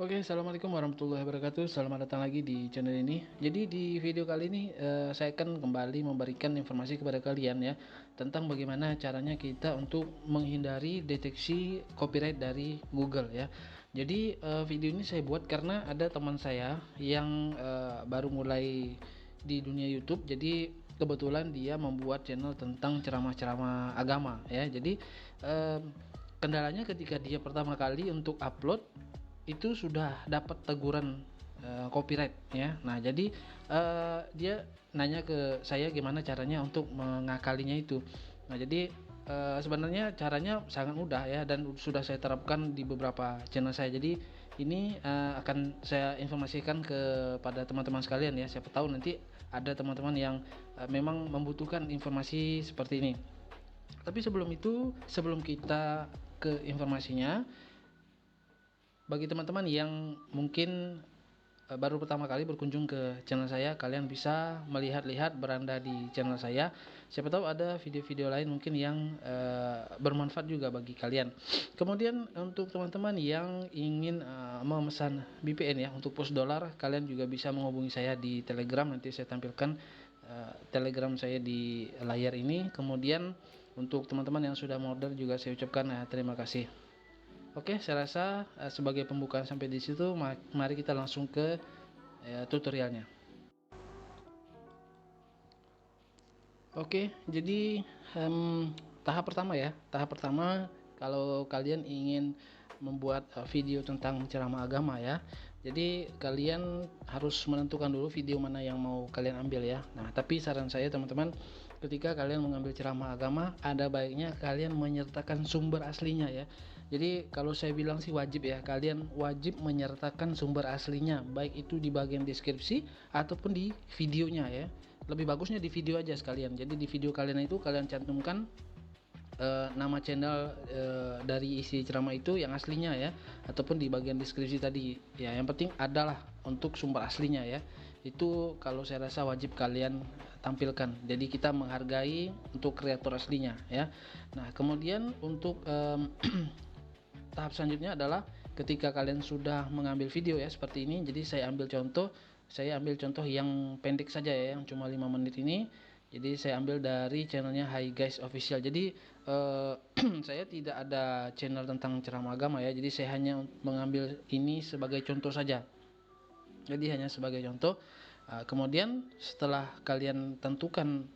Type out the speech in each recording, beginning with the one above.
Oke, assalamualaikum warahmatullahi wabarakatuh. Selamat datang lagi di channel ini. Jadi di video kali ini saya akan kembali memberikan informasi kepada kalian ya tentang bagaimana caranya kita untuk menghindari deteksi copyright dari Google ya. Jadi video ini saya buat karena ada teman saya yang baru mulai di dunia YouTube. Jadi kebetulan dia membuat channel tentang ceramah-ceramah agama ya. Jadi kendalanya ketika dia pertama kali untuk upload itu sudah dapat teguran copyright ya. Nah, jadi dia nanya ke saya gimana caranya untuk mengakalinya itu. Nah, jadi sebenarnya caranya sangat mudah ya dan sudah saya terapkan di beberapa channel saya. Jadi ini akan saya informasikan kepada teman-teman sekalian ya. Siapa tahu nanti ada teman-teman yang memang membutuhkan informasi seperti ini. Tapi sebelum itu, sebelum kita ke informasinya, bagi teman-teman yang mungkin baru pertama kali berkunjung ke channel saya, kalian bisa melihat-lihat beranda di channel saya. Siapa tahu ada video-video lain mungkin yang bermanfaat juga bagi kalian. Kemudian untuk teman-teman yang ingin memesan VPN ya untuk push dollar, kalian juga bisa menghubungi saya di Telegram. Nanti saya tampilkan Telegram saya di layar ini. Kemudian untuk teman-teman yang sudah order juga saya ucapkan terima kasih. Oke, saya rasa sebagai pembukaan sampai di situ, mari kita langsung ke tutorialnya. Oke, jadi tahap pertama ya. Tahap pertama kalau kalian ingin membuat video tentang ceramah agama ya. Jadi kalian harus menentukan dulu video mana yang mau kalian ambil ya. Nah, tapi saran saya teman-teman, ketika kalian mengambil ceramah agama, ada baiknya kalian menyertakan sumber aslinya ya. Jadi kalau saya bilang sih wajib ya, kalian wajib menyertakan sumber aslinya, baik itu di bagian deskripsi ataupun di videonya ya. Lebih bagusnya di video aja sekalian. Jadi di video kalian itu kalian cantumkan nama channel dari isi ceramah itu yang aslinya ya, ataupun di bagian deskripsi tadi ya. Yang penting adalah untuk sumber aslinya ya. Itu kalau saya rasa wajib kalian tampilkan. Jadi kita menghargai untuk kreator aslinya ya. Nah, kemudian untuk tahap selanjutnya adalah ketika kalian sudah mengambil video ya seperti ini. Jadi saya ambil contoh yang pendek saja ya, yang cuma 5 menit ini. Jadi saya ambil dari channelnya Hi Guys Official. Jadi saya tidak ada channel tentang ceramah agama ya. Jadi saya hanya mengambil ini sebagai contoh saja. Jadi hanya sebagai contoh. Kemudian setelah kalian tentukan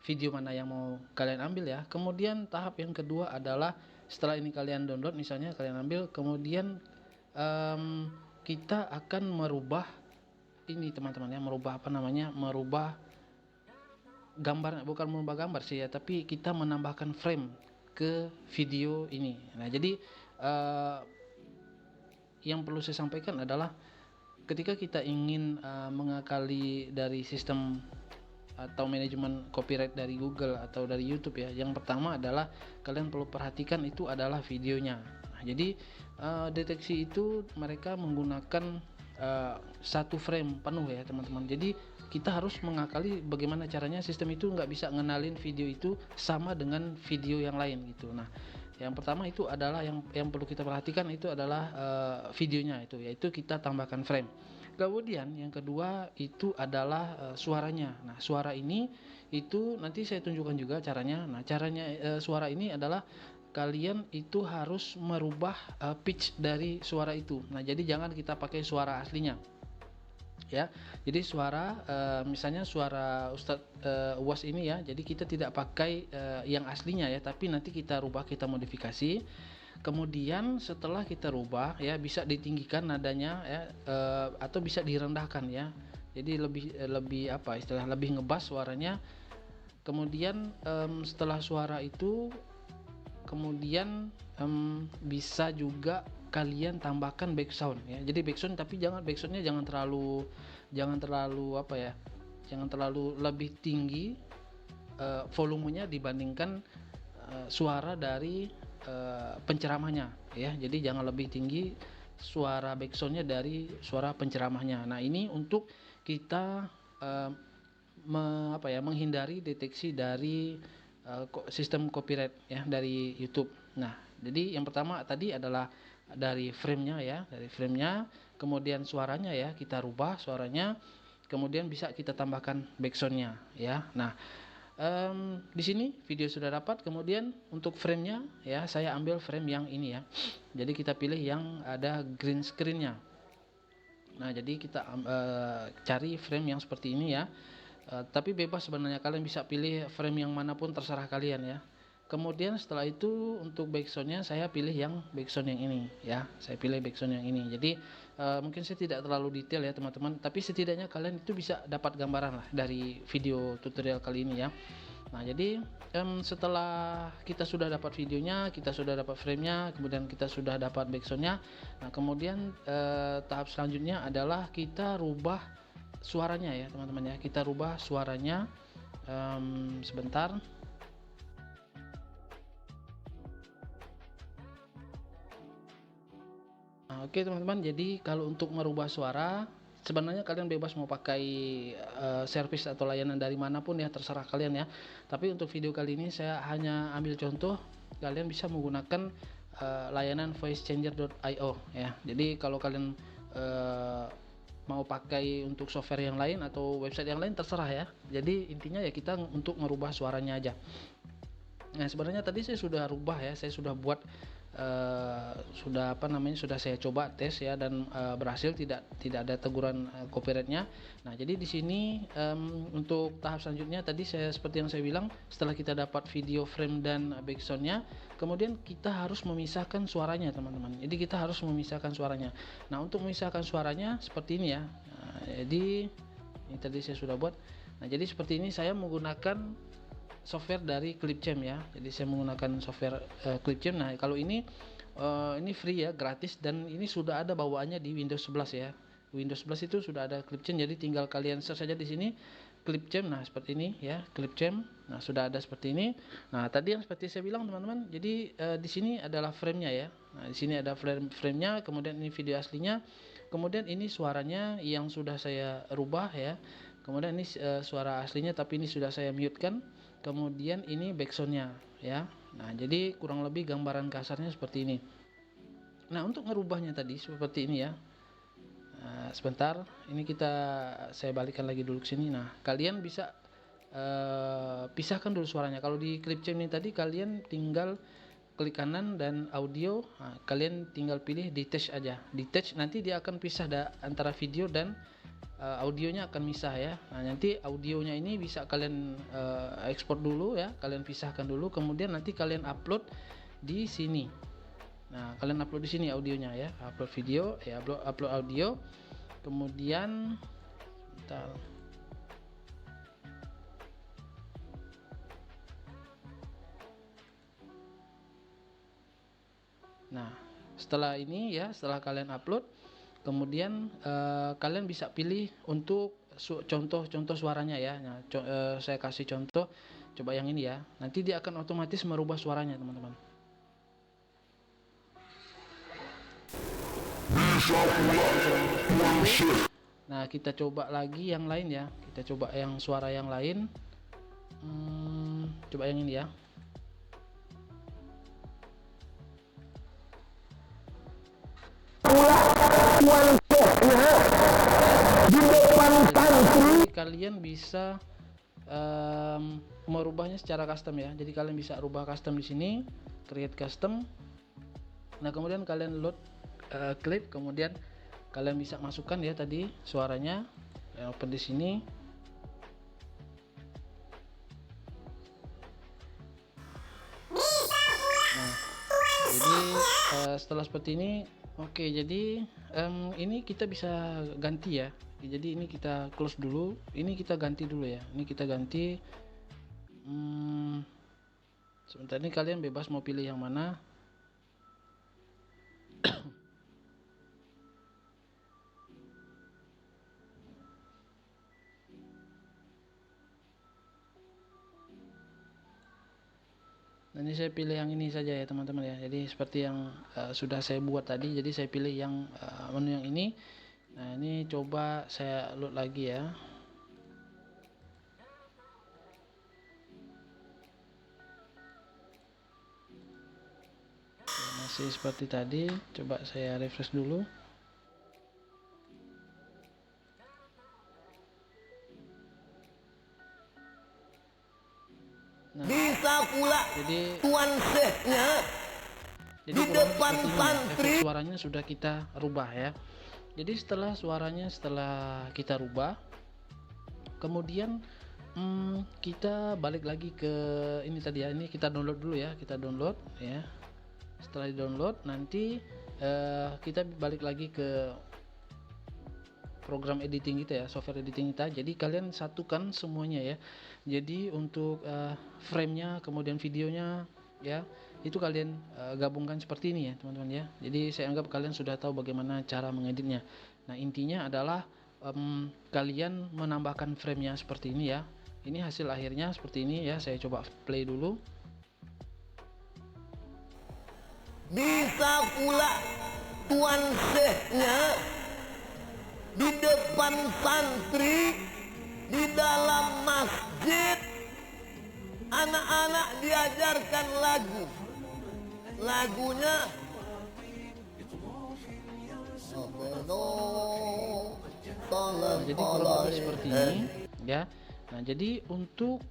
video mana yang mau kalian ambil ya, kemudian tahap yang kedua adalah setelah ini kalian download, misalnya kalian ambil, kemudian kita akan merubah ini teman-teman ya, merubah apa namanya, merubah gambar, bukan merubah gambar sih ya, tapi kita menambahkan frame ke video ini. Nah, jadi yang perlu saya sampaikan adalah ketika kita ingin mengakali dari sistem atau manajemen copyright dari Google atau dari YouTube ya, yang pertama adalah kalian perlu perhatikan itu adalah videonya. Nah, jadi deteksi itu mereka menggunakan satu frame penuh ya teman-teman. Jadi kita harus mengakali bagaimana caranya sistem itu nggak bisa ngenalin video itu sama dengan video yang lain gitu. Nah, yang pertama itu adalah yang perlu kita perhatikan itu adalah videonya itu, yaitu kita tambahkan frame. Kemudian yang kedua itu adalah suaranya. Nah, suara ini itu nanti saya tunjukkan juga caranya. Nah, caranya suara ini adalah kalian itu harus merubah pitch dari suara itu. Nah, jadi jangan kita pakai suara aslinya ya. Jadi suara misalnya suara Ustadz UAS ini ya, jadi kita tidak pakai yang aslinya ya, tapi nanti kita rubah, kita modifikasi. Kemudian setelah kita rubah ya, bisa ditinggikan nadanya ya, atau bisa direndahkan ya. Jadi lebih apa istilah, lebih ngebas suaranya. Kemudian setelah suara itu, kemudian bisa juga kalian tambahkan background ya. Jadi background, tapi backsoundnya jangan terlalu apa ya, jangan terlalu lebih tinggi volumenya dibandingkan suara dari penceramahnya ya. Jadi jangan lebih tinggi suara backsoundnya dari suara penceramahnya. Nah, ini untuk kita menghindari deteksi dari sistem copyright ya dari YouTube. Nah, Jadi yang pertama tadi adalah dari frame-nya ya, dari frame-nya, kemudian suaranya ya, kita rubah suaranya, kemudian bisa kita tambahkan backsound-nya ya. Nah, di sini video sudah dapat, kemudian untuk frame-nya ya, saya ambil frame yang ini ya. Jadi kita pilih yang ada green screen-nya. Nah, jadi kita cari frame yang seperti ini ya. Tapi bebas sebenarnya, kalian bisa pilih frame yang manapun terserah kalian ya. Kemudian setelah itu untuk backsoundnya saya pilih yang backsound yang ini ya, saya pilih backsound yang ini. Jadi mungkin saya tidak terlalu detail ya teman-teman, tapi setidaknya kalian itu bisa dapat gambaran lah dari video tutorial kali ini ya. Nah, jadi setelah kita sudah dapat videonya, kita sudah dapat framenya, kemudian kita sudah dapat backsoundnya. Nah, kemudian tahap selanjutnya adalah kita rubah suaranya ya teman-teman ya. Kita rubah suaranya sebentar. Nah, oke teman-teman, jadi kalau untuk merubah suara sebenarnya kalian bebas mau pakai service atau layanan dari manapun ya, terserah kalian ya. Tapi untuk video kali ini saya hanya ambil contoh, kalian bisa menggunakan layanan voicechanger.io ya. Jadi kalau kalian mau pakai untuk software yang lain atau website yang lain terserah ya. Jadi intinya ya kita untuk merubah suaranya aja. Nah, sebenarnya tadi saya sudah rubah ya, saya sudah buat sudah saya coba tes ya, dan berhasil, tidak ada teguran copyrightnya. Nah, jadi di sini untuk tahap selanjutnya tadi seperti yang saya bilang, setelah kita dapat video frame dan backsoundnya, kemudian kita harus memisahkan suaranya teman-teman. Jadi kita harus memisahkan suaranya. Nah, untuk memisahkan suaranya seperti ini ya. Nah, jadi ini tadi saya sudah buat. Nah, jadi seperti ini saya menggunakan software dari Clipchamp ya. Jadi saya menggunakan software Clipchamp. Nah, kalau ini free ya, gratis, dan ini sudah ada bawaannya di Windows 11 ya. Windows 11 itu sudah ada Clipchamp, jadi tinggal kalian search saja di sini Clipchamp. Nah, seperti ini ya, Clipchamp. Nah, sudah ada seperti ini. Nah, tadi yang seperti saya bilang teman-teman, jadi di sini adalah frame-nya ya. Nah, di sini ada frame-nya, kemudian ini video aslinya. Kemudian ini suaranya yang sudah saya rubah ya. Kemudian ini suara aslinya, tapi ini sudah saya mute kan. Kemudian ini backsoundnya ya. Nah, jadi kurang lebih gambaran kasarnya seperti ini. Nah, untuk ngerubahnya tadi seperti ini ya. Nah, sebentar, ini saya balikkan lagi dulu ke sini. Nah, kalian bisa pisahkan dulu suaranya. Kalau di Clipchamp ini tadi kalian tinggal klik kanan dan audio, nah, kalian tinggal pilih detach aja. Detach, nanti dia akan pisah antara video dan audionya akan misah ya. Nah, nanti audionya ini bisa kalian ekspor dulu ya, kalian pisahkan dulu, kemudian nanti kalian upload di sini. Nah, kalian upload di sini audionya ya, upload video ya, upload audio, kemudian bentar. Nah, setelah ini ya, setelah kalian upload, kemudian kalian bisa pilih untuk contoh suaranya ya. Nah, saya kasih contoh, coba yang ini ya. Nanti dia akan otomatis merubah suaranya teman-teman. Nah, kita coba lagi yang lain ya. Kita coba yang suara yang lain. Coba yang ini ya. Jadi kalian bisa merubahnya secara custom ya. Jadi kalian bisa rubah custom di sini, create custom. Nah, kemudian kalian load clip, kemudian kalian bisa masukkan ya tadi suaranya, open di sini. Nah, jadi setelah seperti ini, oke, jadi ini kita bisa ganti ya. Jadi ini kita close dulu, ini kita ganti dulu ya. Ini kita ganti. Sebentar, ini kalian bebas mau pilih yang mana. Nah, ini saya pilih yang ini saja ya teman-teman ya. Jadi seperti yang sudah saya buat tadi, jadi saya pilih yang menu yang ini. Nah, ini coba saya load lagi ya. masih seperti tadi. Coba saya refresh dulu. Nah, Bisa pula jadi tuan sehnya Jadi di kurang depan seperti ini ya, santri. efek suaranya sudah kita rubah ya. Jadi setelah kita rubah, kemudian kita balik lagi ke ini tadi ya. Ini kita download dulu ya, kita download ya. Setelah di download nanti kita balik lagi ke program editing kita ya, software editing kita. Jadi kalian satukan semuanya ya. Jadi untuk frame-nya, kemudian videonya ya, itu kalian gabungkan seperti ini ya teman-teman ya. Jadi saya anggap kalian sudah tahu bagaimana cara mengeditnya. Nah intinya adalah kalian menambahkan frame-nya seperti ini ya. Ini hasil akhirnya seperti ini ya. Saya coba play dulu. Bisa pula tuan sehnya di depan santri, di dalam masjid, anak-anak diajarkan lagunya Nah, jadi kurang lebih seperti ini ya. Nah jadi untuk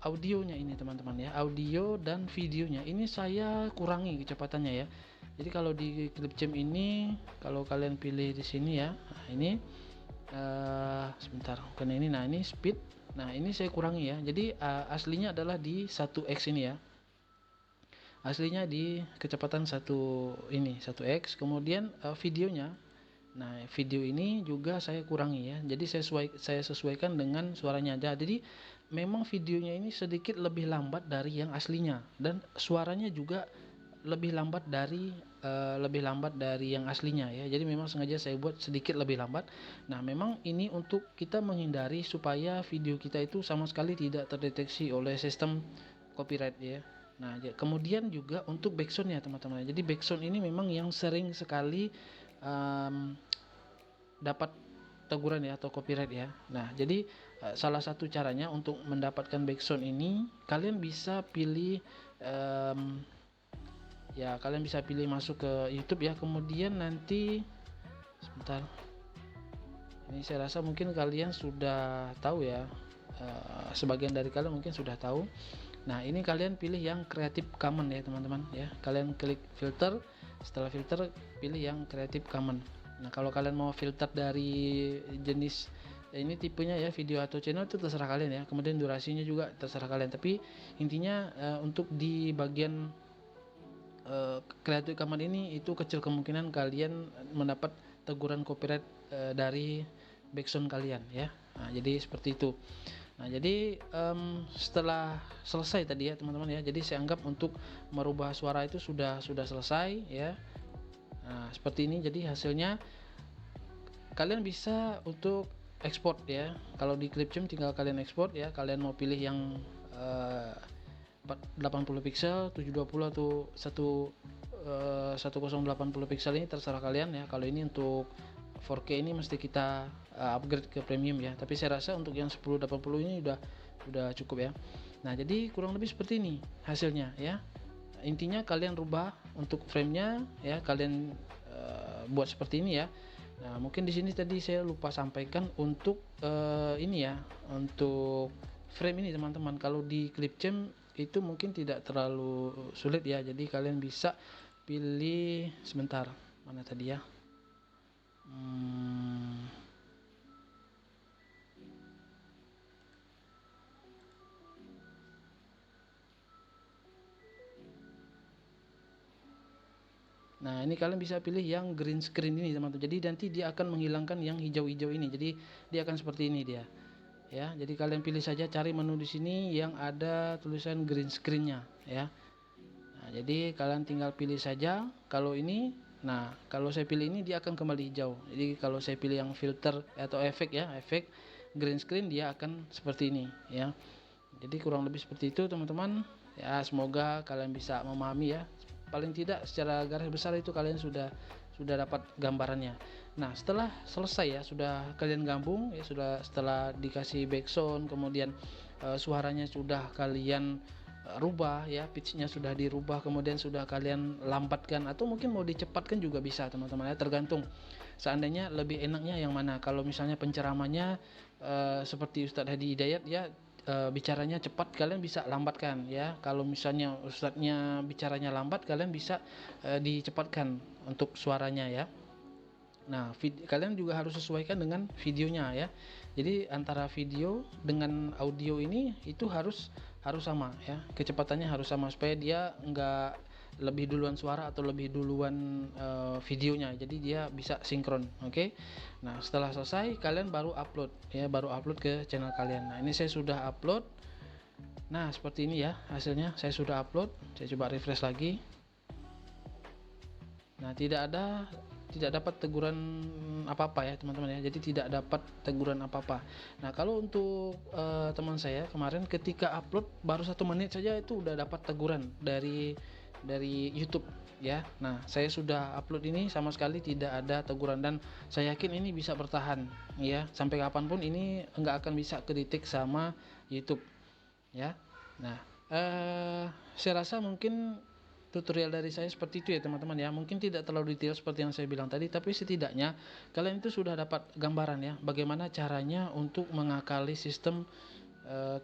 audionya ini teman-teman ya, audio dan videonya ini saya kurangi kecepatannya ya. Jadi kalau di Clipchamp ini, kalau kalian pilih di sini ya, nah ini sebentar, bukan ini. Nah ini speed, nah ini saya kurangi ya. Jadi aslinya adalah di 1x ini ya, aslinya di kecepatan 1x. Kemudian videonya, nah video ini juga saya kurangi ya. Jadi saya sesuaikan dengan suaranya aja. Jadi memang videonya ini sedikit lebih lambat dari yang aslinya, dan suaranya juga lebih lambat dari yang aslinya ya. Jadi memang sengaja saya buat sedikit lebih lambat. Nah memang ini untuk kita menghindari supaya video kita itu sama sekali tidak terdeteksi oleh sistem copyright ya. Nah kemudian juga untuk backsoundnya teman-teman. Jadi backsound ini memang yang sering sekali dapat teguran ya atau copyright ya. Nah jadi salah satu caranya untuk mendapatkan backsound ini, kalian bisa pilih ya, kalian bisa pilih masuk ke YouTube ya. Kemudian nanti sebentar, ini saya rasa mungkin kalian sudah tahu ya, sebagian dari kalian mungkin sudah tahu. Nah ini kalian pilih yang Creative Commons ya teman-teman ya. Kalian klik filter, setelah filter pilih yang Creative Commons. Nah kalau kalian mau filter dari jenis ini tipenya ya, video atau channel, itu terserah kalian ya. Kemudian durasinya juga terserah kalian, tapi intinya untuk di bagian Creative Commons ini itu kecil kemungkinan kalian mendapat teguran copyright dari backsound kalian ya. Nah jadi seperti itu. Nah jadi setelah selesai tadi ya teman-teman ya, jadi saya anggap untuk merubah suara itu sudah selesai ya. Nah seperti ini jadi hasilnya. Kalian bisa untuk ekspor ya. Kalau di Clipchamp tinggal kalian ekspor ya. Kalian mau pilih yang 80 pixel, 720 atau 1080 pixel, ini terserah kalian ya. Kalau ini untuk 4K ini mesti kita upgrade ke premium ya. Tapi saya rasa untuk yang 1080 ini udah cukup ya. Nah, jadi kurang lebih seperti ini hasilnya ya. Intinya kalian rubah untuk framenya ya, kalian buat seperti ini ya. Nah, mungkin di sini tadi saya lupa sampaikan untuk ini ya, untuk frame ini teman-teman. Kalau di Clipchamp itu mungkin tidak terlalu sulit ya. Jadi kalian bisa pilih, sebentar, mana tadi ya, nah ini kalian bisa pilih yang green screen ini teman-teman. Jadi nanti dia akan menghilangkan yang hijau-hijau ini. Jadi dia akan seperti ini dia ya. Jadi kalian pilih saja, cari menu di sini yang ada tulisan green screen-nya ya. Nah, jadi kalian tinggal pilih saja. Kalau ini, nah kalau saya pilih ini dia akan kembali hijau. Jadi kalau saya pilih yang filter atau efek ya, efek green screen, dia akan seperti ini ya. Jadi kurang lebih seperti itu teman-teman ya. Semoga kalian bisa memahami ya. Paling tidak secara garis besar itu kalian sudah dapat gambarannya. Nah setelah selesai ya, sudah kalian gabung ya, setelah dikasih backsound, kemudian suaranya sudah kalian rubah ya, pitchnya sudah dirubah kemudian sudah kalian lambatkan atau mungkin mau dicepatkan juga bisa teman-teman ya, tergantung seandainya lebih enaknya yang mana. Kalau misalnya penceramanya seperti Ustadz Hadi Hidayat ya, bicaranya cepat, kalian bisa lambatkan ya. Kalau misalnya ustadznya bicaranya lambat, kalian bisa dicepatkan untuk suaranya ya. Nah, kalian juga harus sesuaikan dengan videonya ya. Jadi antara video dengan audio ini itu harus sama ya. Kecepatannya harus sama supaya dia nggak lebih duluan suara atau lebih duluan videonya. Jadi dia bisa sinkron, oke? Nah, setelah selesai kalian baru upload ya, baru upload ke channel kalian. Nah, ini saya sudah upload. Nah, seperti ini ya hasilnya. Saya sudah upload. Saya coba refresh lagi. Nah, tidak dapat teguran apa-apa ya teman-teman ya. Jadi tidak dapat teguran apa-apa. Nah, kalau untuk teman saya kemarin ketika upload baru 1 menit saja itu udah dapat teguran dari YouTube ya. Nah, saya sudah upload ini sama sekali tidak ada teguran dan saya yakin ini bisa bertahan ya. Sampai kapanpun ini nggak akan bisa kedetek sama YouTube ya. Nah, saya rasa mungkin tutorial dari saya seperti itu ya teman-teman ya. Mungkin tidak terlalu detail seperti yang saya bilang tadi, tapi setidaknya kalian itu sudah dapat gambaran ya bagaimana caranya untuk mengakali sistem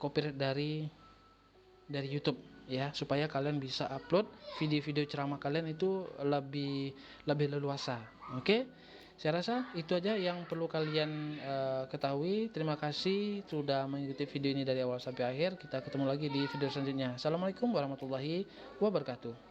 copyright dari YouTube ya, supaya kalian bisa upload video-video ceramah kalian itu lebih leluasa. Oke? Saya rasa itu aja yang perlu kalian ketahui. Terima kasih sudah mengikuti video ini dari awal sampai akhir. Kita ketemu lagi di video selanjutnya. Assalamualaikum warahmatullahi wabarakatuh.